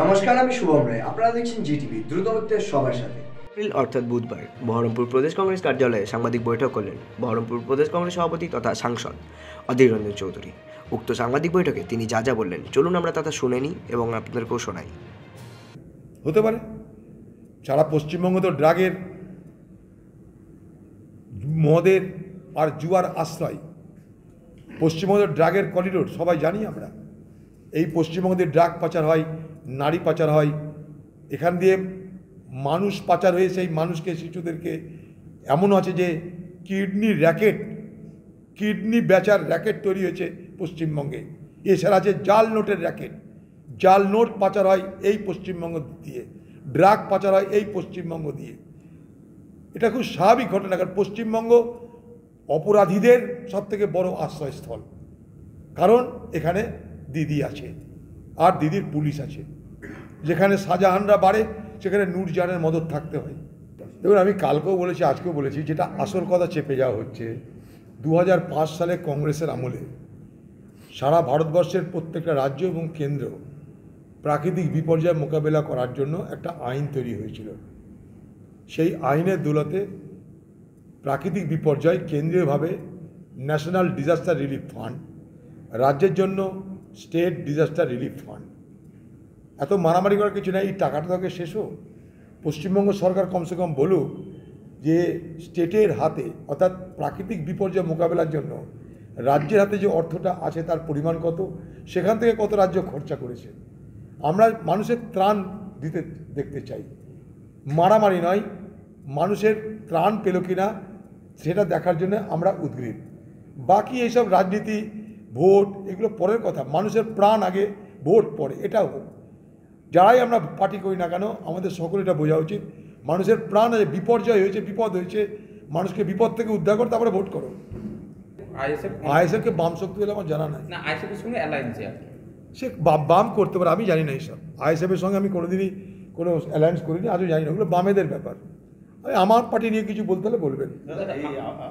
নমস্কার, আমি শুভম রায়। আপনারা দেখছেন জিটিভি, দ্রুত হচ্ছে সবার সাথে। এপ্রিল অর্থাৎ বুধবার বহরমপুর প্রদেশ কংগ্রেস কার্যালয়ে সাংবাদিক বৈঠক করলেন বহরমপুর প্রদেশ কংগ্রেস সভাপতি তথা সাংসদ অধীর রঞ্জন চৌধুরী। উক্ত সাংবাদিক বৈঠকে তিনি যা যা বললেন চলুন আমরা তা শুনে নিই এবং আপনাদেরকেও শোনাই। হতে পারে সারা পশ্চিমবঙ্গ তো ড্রাগের, মদের আর জুয়ার আশ্রয়। পশ্চিমবঙ্গ ড্রাগের করিডোর, সবাই জানি আমরা। এই পশ্চিমবঙ্গে ড্রাগ পাচার হয়, নারী পাচার হয়, এখান দিয়ে মানুষ পাচার হয়ে সেই মানুষকে, শিশুদেরকে এমনও আছে যে কিডনি বেচার র্যাকেট তৈরি হয়েছে পশ্চিমবঙ্গে। এছাড়া আছে জাল নোটের র্যাকেট, জাল নোট পাচার হয় এই পশ্চিমবঙ্গ দিয়ে, ড্রাগ পাচার হয় এই পশ্চিমবঙ্গ দিয়ে। এটা খুব স্বাভাবিক ঘটনা, কারণ পশ্চিমবঙ্গ অপরাধীদের সবথেকে বড় আশ্রয়স্থল। কারণ এখানে দিদি আছে আর দিদির পুলিশ আছে। যেখানে শাহজাহানরা বাড়ে সেখানে নূরজাহানের মদত থাকতে হয়। দেখুন, আমি কালকেও বলেছি, আজকেও বলেছি, যেটা আসল কথা চেপে যাওয়া হচ্ছে। 2005 সালে কংগ্রেসের আমলে সারা ভারতবর্ষের প্রত্যেকটা রাজ্য এবং কেন্দ্র প্রাকৃতিক বিপর্যয় মোকাবেলা করার জন্য একটা আইন তৈরি হয়েছিল। সেই আইনের দৌলতে প্রাকৃতিক বিপর্যয় কেন্দ্রীয়ভাবে ন্যাশনাল ডিজাস্টার রিলিফ ফান্ড, রাজ্যের জন্য স্টেট ডিজাস্টার রিলিফ ফান্ড। এত মারামারি করার কিছু নেই, এই টাকাটা তোকে শেষ হোক। পশ্চিমবঙ্গ সরকার কমসে কম বলুক যে স্টেটের হাতে, অর্থাৎ প্রাকৃতিক বিপর্যয় মোকাবেলার জন্য রাজ্যের হাতে যে অর্থটা আছে তার পরিমাণ কত, সেখান থেকে কত রাজ্য খরচা করেছে। আমরা মানুষের ত্রাণ দিতে দেখতে চাই, মারামারি নয়। মানুষের ত্রাণ পেল কিনা সেটা দেখার জন্য আমরা উদ্গ্রীব। বাকি এইসব রাজনীতি, ভোট, এগুলো পরের কথা। মানুষের প্রাণ আগে, ভোট পরে। এটাও হোক, যারাই আমরা পার্টি করি না কেন, আমাদের সকলে এটা বোঝা উচিত। মানুষের প্রাণ আছে, বিপর্যয় হয়েছে, বিপদ হয়েছে, মানুষকে বিপদ থেকে উদ্ধার করো, তারপরে ভোট করো। আইএসএফকে বাম শক্তি বলে আমার জানা নাই। সে বাম করতে পারে, আমি জানি না এইসব। আইএসএফের সঙ্গে আমি কোনোদিনই কোনো অ্যালায়েন্স করিনি, আজও জানি না। ওগুলো বামেদের ব্যাপার। আমার পার্টি নিয়ে কিছু বলতে হলে বলবেন।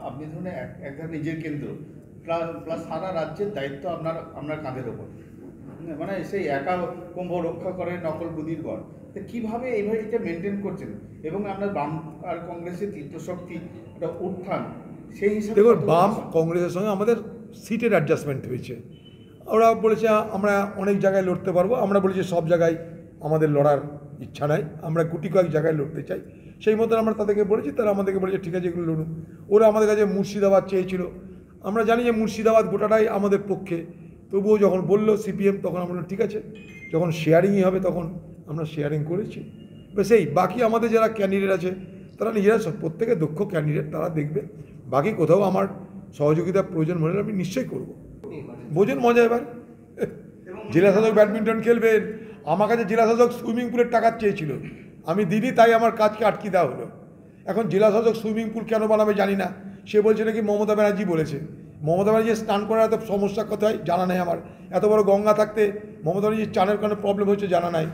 আপনি ধরুন একটা নিজের কেন্দ্র প্লাস সারা রাজ্যের দায়িত্ব আপনার কাঁধের ওপর, মানে সেই একা কুম্ভ রক্ষা করে নকল বুদ্ধির গড়। তো কীভাবে এইভাবে এটা মেনটেন করছেন? এবং আপনার বাম আর কংগ্রেসের তীর্থশক্তি একটা উত্থান, সেই হিসাবে দেখুন, বাম কংগ্রেসের সঙ্গে আমাদের সিটের অ্যাডজাস্টমেন্ট হয়েছে। ওরা বলেছে আমরা অনেক জায়গায় লড়তে পারবো, আমরা বলেছি সব জায়গায় আমাদের লড়ার ইচ্ছা নাই, আমরা গুটি কয়েক জায়গায় লড়তে চাই। সেই মতন আমরা তাদেরকে বলেছি, তারা আমাদেরকে বলেছে ঠিক আছে এগুলো লড়ুন। ওরা আমাদের কাছে মুর্শিদাবাদ চেয়েছিল। আমরা জানি যে মুর্শিদাবাদ গোটাটাই আমাদের পক্ষে, তবুও যখন বলল সিপিএম, তখন আমরা ঠিক আছে, যখন শেয়ারিংই হবে তখন আমরা শেয়ারিং করেছি। সেই বাকি আমাদের যারা ক্যান্ডিডেট আছে তারা নিজেরা প্রত্যেকে দক্ষ ক্যান্ডিডেট, তারা দেখবে। বাকি কোথাও আমার সহযোগিতার প্রয়োজন মনে হলে আমি নিশ্চয়ই করব। বোঝেন মজা। এবার জেলা শাসক ব্যাডমিন্টন খেলবেন, আমার কাছে জেলা শাসক সুইমিং পুলের টাকা চেয়েছিল, আমি দিনই, তাই আমার কাজকে আটকে দেওয়া হলো। এখন জেলা শাসক সুইমিং পুল কেন বানাবে জানি না। সে বলছে নাকি মমতা ব্যানার্জি বলেছে। মমতা ব্যানার্জি স্নান করার এত সমস্যা কোথায় জানা নেই আমার। এত বড় গঙ্গা থাকতে মমতা ব্যানার্জির চানের কারণে প্রবলেম হচ্ছে জানা নাই।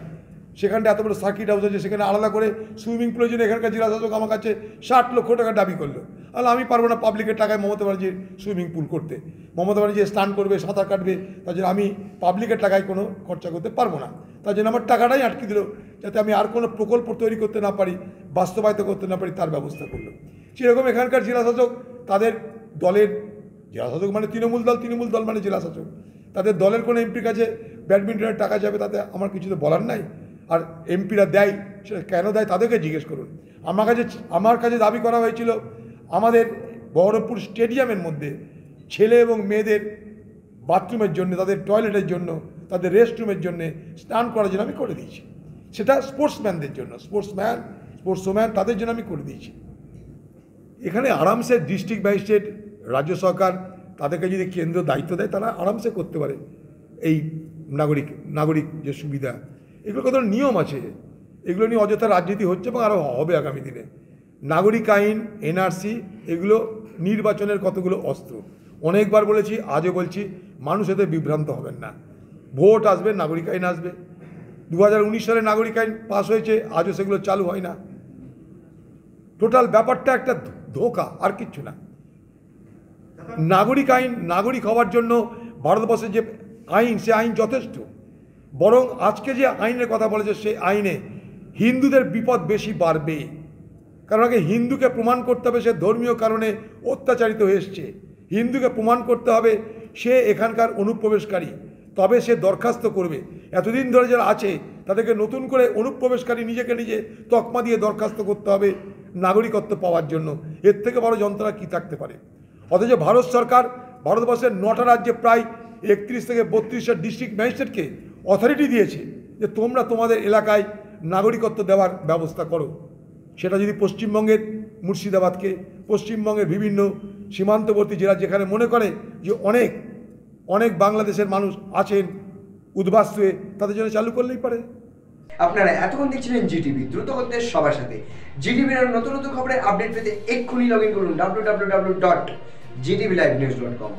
সেখানটা এত বড় সার্কিট হাউস আছে, সেখানে আলাদা করে সুইমিং পুলের জন্য এখানকার জেলা শাসক আমার কাছে 60 লক্ষ টাকা দাবি করলো। আর আমি পারবো না পাবলিকের টাকায় মমতা ব্যানার্জির সুইমিং পুল করতে। মমতা ব্যানার্জি স্নান করবে, সাঁতার কাটবে, তার জন্য আমি পাবলিকের টাকায় কোনো খরচা করতে পারবো না। তার জন্য আমার টাকাটাই আটকে দিল, যাতে আমি আর কোনো প্রকল্প তৈরি করতে না পারি, বাস্তবায়িত করতে না পারি, তার ব্যবস্থা করলো। সেরকম এখানকার জেলা শাসক তাদের দলের, জেলা শাসক মানে তৃণমূল দল মানে জেলা শাসক, তাদের দলের কোনো এমপির কাছে ব্যাডমিন্টনের টাকা যাবে, তাতে আমার কিছু তো বলার নাই। আর এমপিরা দেয়, সেটা কেন দেয় তাদেরকে জিজ্ঞেস করুন। আমার কাছে দাবি করা হয়েছিল আমাদের বহরমপুর স্টেডিয়ামের মধ্যে ছেলে এবং মেয়েদের বাথরুমের জন্য, তাদের টয়লেটের জন্য, তাদের রেস্টরুমের জন্য, স্নান করার জন্য আমি করে দিয়েছি। সেটা স্পোর্টসম্যানদের জন্য, স্পোর্টসম্যান তাদের জন্য আমি করে দিয়েছি। এখানে আরামসে ডিস্ট্রিক্ট ম্যাজিস্ট্রেট, রাজ্য সরকার তাদেরকে যদি কেন্দ্র দায়িত্ব দেয়, তারা আরামসে করতে পারে। এই নাগরিক যে সুবিধা, এগুলো কত নিয়ম আছে, এগুলো নিয়ে অযথা রাজনীতি হচ্ছে এবং আরও হবে আগামী দিনে। নাগরিক আইন, এনআরসি, এগুলো নির্বাচনের কতগুলো অস্ত্র। অনেকবার বলেছি, আজও বলছি, মানুষ এতে বিভ্রান্ত হবেন না। ভোট আসবে, নাগরিক আইন আসবে। 2019 সালে নাগরিক আইন পাস হয়েছে, আজও সেগুলো চালু হয় না। টোটাল ব্যাপারটা একটা ধোঁকা, আর কিচ্ছু না। নাগরিক আইন, নাগরিক হওয়ার জন্য ভারতবর্ষের যে আইন, সে আইন যথেষ্ট। বরং আজকে যে আইনের কথা বলেছে সেই আইনে হিন্দুদের বিপদ বেশি বাড়বে। কারণ আগে হিন্দুকে প্রমাণ করতে হবে সে ধর্মীয় কারণে অত্যাচারিত হয়ে এসছে, হিন্দুকে প্রমাণ করতে হবে সে এখানকার অনুপ্রবেশকারী, তবে সে দরখাস্ত করবে। এতদিন ধরে যারা আছে তাদেরকে নতুন করে অনুপ্রবেশকারী নিজেকে নিজে তকমা দিয়ে দরখাস্ত করতে হবে নাগরিকত্ব পাওয়ার জন্য। এর থেকে বড় যন্ত্রণা কী থাকতে পারে? অথচ ভারত সরকার ভারতবর্ষের 9টা রাজ্যে প্রায় 31 থেকে 32টা ডিস্ট্রিক্ট ম্যাজিস্ট্রেটকে অথরিটি দিয়েছে যে তোমরা তোমাদের এলাকায় নাগরিকত্ব দেওয়ার ব্যবস্থা করো। সেটা যদি পশ্চিমবঙ্গের মুর্শিদাবাদকে, পশ্চিমবঙ্গের বিভিন্ন সীমান্তবর্তী জেলা যেখানে মনে করে যে অনেক অনেক বাংলাদেশের মানুষ আছেন উদ্বাস্তু হয়ে, তাদের জন্য চালু করলেই পারে। আপনারা এতক্ষণ দেখছিলেন জিটিভি, দ্রুত হচ্ছে সবার সাথে। জিটিভির নতুন নতুন খবরের আপডেট পেতে এক্ষুনি লগ ইন করুন www.gtvlivenews.com।